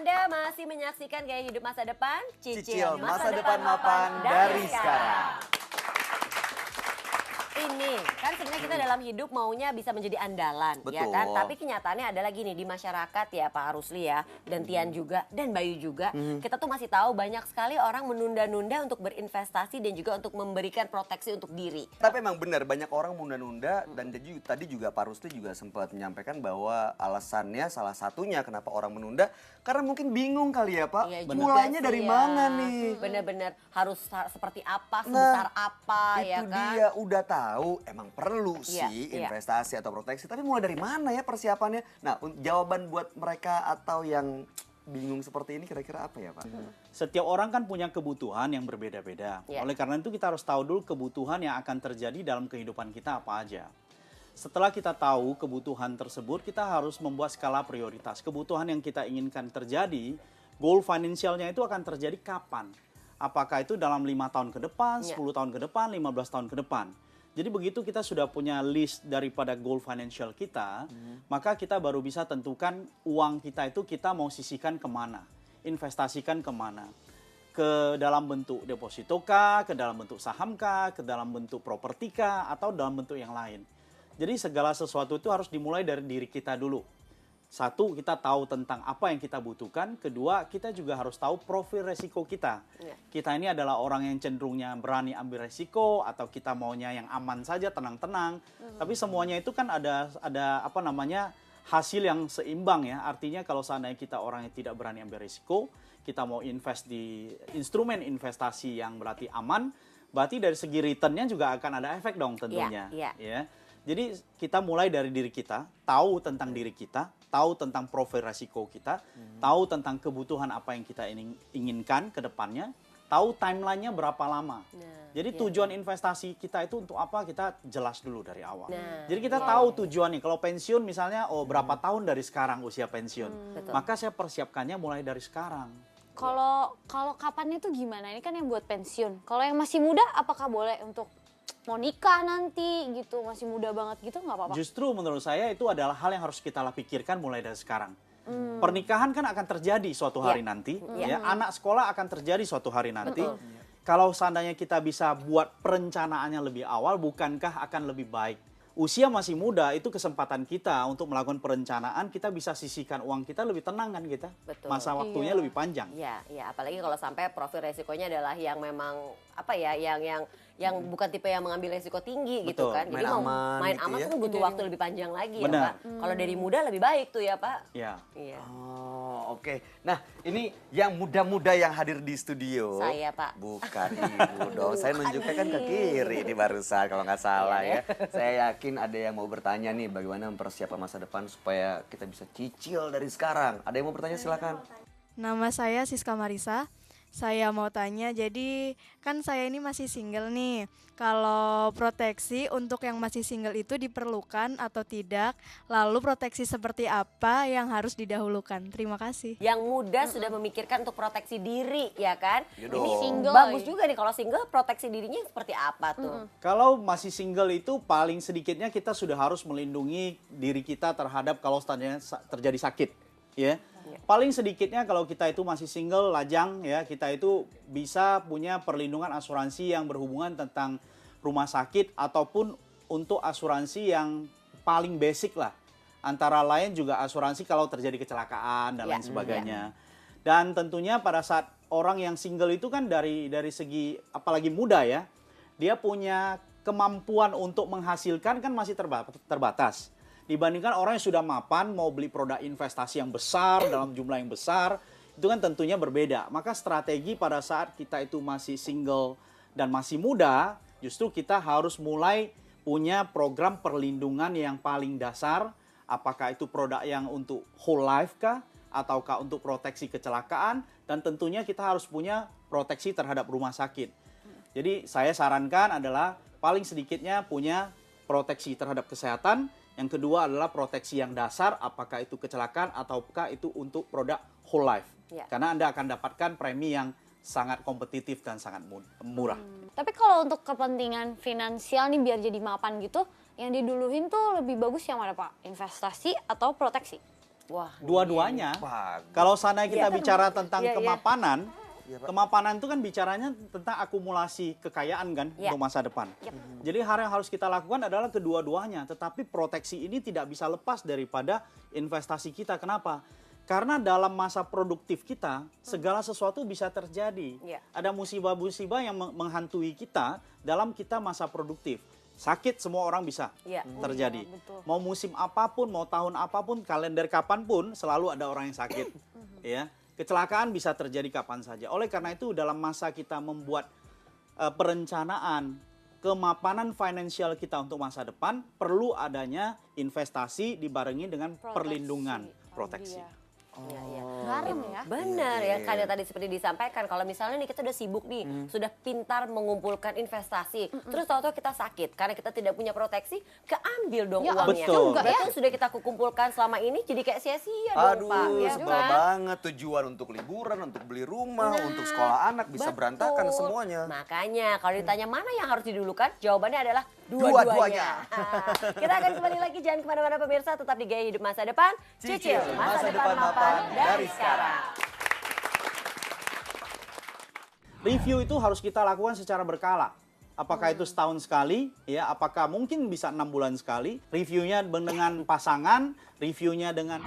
Anda masih menyaksikan Gaya Hidup Masa Depan, Cicil masa depan mapan dari sekarang. Ini kan sebenarnya kita dalam hidup maunya bisa menjadi andalan, ya kan? Betul. Tapi kenyataannya adalah gini, di masyarakat ya Pak Rusli ya, dan Tian juga, dan Bayu juga, kita tuh masih tahu banyak sekali orang menunda-nunda untuk berinvestasi dan juga untuk memberikan proteksi untuk diri. Tapi emang benar banyak orang menunda-nunda dan tadi juga Pak Rusli juga sempat menyampaikan bahwa alasannya salah satunya kenapa orang menunda karena mungkin bingung kali ya Pak. Iya juga Mulainya sih dari ya. mana nih? Bener-bener harus seperti apa, sebesar apa ya itu kan? dia udah tahu emang perlu Iya, sih iya. investasi atau proteksi, tapi mulai dari mana ya persiapannya? Nah, jawaban buat mereka atau yang bingung seperti ini kira-kira apa ya Pak? Setiap orang kan punya kebutuhan yang berbeda-beda. Ya. Oleh karena itu kita harus tahu dulu kebutuhan yang akan terjadi dalam kehidupan kita apa aja. Setelah kita tahu kebutuhan tersebut, kita harus membuat skala prioritas. Kebutuhan yang kita inginkan terjadi, goal finansialnya itu akan terjadi kapan? Apakah itu dalam 5 tahun ke depan, Ya. 10 tahun ke depan, 15 tahun ke depan? Jadi begitu kita sudah punya list daripada goal financial kita, maka kita baru bisa tentukan uang kita itu kita mau sisihkan kemana, investasikan kemana. Ke dalam bentuk deposito kah, ke dalam bentuk saham kah, ke dalam bentuk properti kah, atau dalam bentuk yang lain. Jadi segala sesuatu itu harus dimulai dari diri kita dulu. Satu, kita tahu tentang apa yang kita butuhkan. Kedua, kita juga harus tahu profil resiko kita. Ya. Kita ini adalah orang yang cenderungnya berani ambil resiko, atau kita maunya yang aman saja, tenang-tenang. Tapi semuanya itu kan ada apa namanya hasil yang seimbang ya. Artinya kalau seandainya kita orang yang tidak berani ambil resiko, kita mau invest di instrumen investasi yang berarti aman, berarti dari segi returnnya juga akan ada efek dong tentunya. Iya, Ya. Jadi kita mulai dari diri kita, tahu tentang diri kita, tahu tentang profil resiko kita, tahu tentang kebutuhan apa yang kita inginkan ke depannya, tahu timelinenya berapa lama. Nah, Jadi iya. tujuan investasi kita itu untuk apa, kita jelas dulu dari awal. Nah, Jadi kita iya. tahu tujuannya. Kalau pensiun misalnya, berapa tahun dari sekarang usia pensiun. Betul. Maka saya persiapkannya mulai dari sekarang. Kalau kapannya tuh gimana? Ini kan yang buat pensiun. Kalau yang masih muda, apakah boleh untuk mau nikah nanti gitu? Masih muda banget gitu nggak apa-apa? Justru menurut saya itu adalah hal yang harus kita pikirkan mulai dari sekarang. Pernikahan kan akan terjadi suatu hari nanti, ya. Anak sekolah akan terjadi suatu hari nanti. Kalau seandainya kita bisa buat perencanaannya lebih awal, bukankah akan lebih baik? Usia masih muda, itu kesempatan kita untuk melakukan perencanaan, kita bisa sisihkan uang kita lebih tenang kan kita. Betul. Masa waktunya lebih panjang. Iya, ya, apalagi kalau sampai profil resikonya adalah yang memang apa ya, yang bukan tipe yang mengambil resiko tinggi gitu Betul. kan. Jadi Main mau aman main gitu aman ya. tuh butuh waktu lebih panjang lagi ya, Benar. Pak. Kalau dari muda lebih baik tuh ya, Pak. Ya. Iya. Oh, oke. Nah, ini yang muda-muda yang hadir di studio. Saya, Pak. Bukan ibu dong. Saya nunjuknya kan ke kiri ini barusan kalau nggak salah Iya, ya. Saya yakin ada yang mau bertanya nih bagaimana mempersiapkan masa depan supaya kita bisa cicil dari sekarang. Ada yang mau bertanya silakan. Nama saya Siska Marisa. Saya mau tanya, jadi kan saya ini masih single nih. Kalau proteksi untuk yang masih single itu diperlukan atau tidak? Lalu proteksi seperti apa yang harus didahulukan? Terima kasih. Yang muda sudah memikirkan untuk proteksi diri ya kan. Iya Ini dong. Single bagus lagi. juga nih kalau single, proteksi dirinya seperti apa tuh? Kalau masih single itu paling sedikitnya kita sudah harus melindungi diri kita terhadap kalau seandainya terjadi sakit, ya. Paling sedikitnya kalau kita itu masih single, lajang ya, kita itu bisa punya perlindungan asuransi yang berhubungan tentang rumah sakit ataupun untuk asuransi yang paling basic lah. Antara lain juga asuransi kalau terjadi kecelakaan dan Ya, lain sebagainya. Dan tentunya pada saat orang yang single itu kan dari segi apalagi muda ya, dia punya kemampuan untuk menghasilkan kan masih terbatas. Dibandingkan orang yang sudah mapan mau beli produk investasi yang besar dalam jumlah yang besar, itu kan tentunya berbeda. Maka strategi pada saat kita itu masih single dan masih muda, justru kita harus mulai punya program perlindungan yang paling dasar. Apakah itu produk yang untuk whole life kah? Ataukah untuk proteksi kecelakaan? Dan tentunya kita harus punya proteksi terhadap rumah sakit. Jadi saya sarankan adalah paling sedikitnya punya proteksi terhadap kesehatan. Yang kedua adalah proteksi yang dasar, apakah itu kecelakaan ataukah itu untuk produk whole life. Ya. Karena Anda akan dapatkan premi yang sangat kompetitif dan sangat murah. Tapi kalau untuk kepentingan finansial nih biar jadi mapan gitu, yang diduluhin tuh lebih bagus yang mana Pak? Investasi atau proteksi? Wah, Dua-duanya. Bagus. Kalau seandainya kita Iya. bicara tentang Iya, iya. kemapanan, Iya, Pak. kemapanan itu kan bicaranya tentang akumulasi kekayaan kan Iya. untuk masa depan. Jadi hal yang harus kita lakukan adalah kedua-duanya. Tetapi proteksi ini tidak bisa lepas daripada investasi kita. Kenapa? Karena dalam masa produktif kita, segala sesuatu bisa terjadi. Iya. Ada musibah-musibah yang menghantui kita dalam kita masa produktif. Sakit semua orang bisa Iya. terjadi. Iya, betul. Mau musim apapun, mau tahun apapun, kalender kapanpun, selalu ada orang yang sakit. Ya, kecelakaan bisa terjadi kapan saja. Oleh karena itu, dalam masa kita membuat perencanaan kemapanan finansial kita untuk masa depan, perlu adanya investasi dibarengi dengan Proteksi. perlindungan Oh, proteksi. iya. Iya, iya. Bareng ya. Benar Iya, ya, kan yang tadi seperti disampaikan, kalau misalnya nih kita udah sibuk nih, sudah pintar mengumpulkan investasi, terus tahu-tahu kita sakit karena kita tidak punya proteksi, keambil dong Ya, uangnya. betul. juga ya. Berarti sudah kita kumpulkan selama ini jadi kayak sia-sia dong, Aduh, Pak. Ya sebel kan? banget. Tujuan untuk liburan, untuk beli rumah, untuk sekolah anak bisa Betul. berantakan semuanya. Makanya kalau ditanya mana yang harus didulukan, jawabannya adalah Dua-duanya. dua-duanya. Kita akan kembali lagi, jangan kemana-mana pemirsa, tetap di Gaya Hidup Masa Depan. Cicil masa depan mapan dari sekarang. Review itu harus kita lakukan secara berkala. Apakah itu setahun sekali, ya? Apakah mungkin bisa 6 bulan sekali? Reviewnya dengan pasangan, reviewnya dengan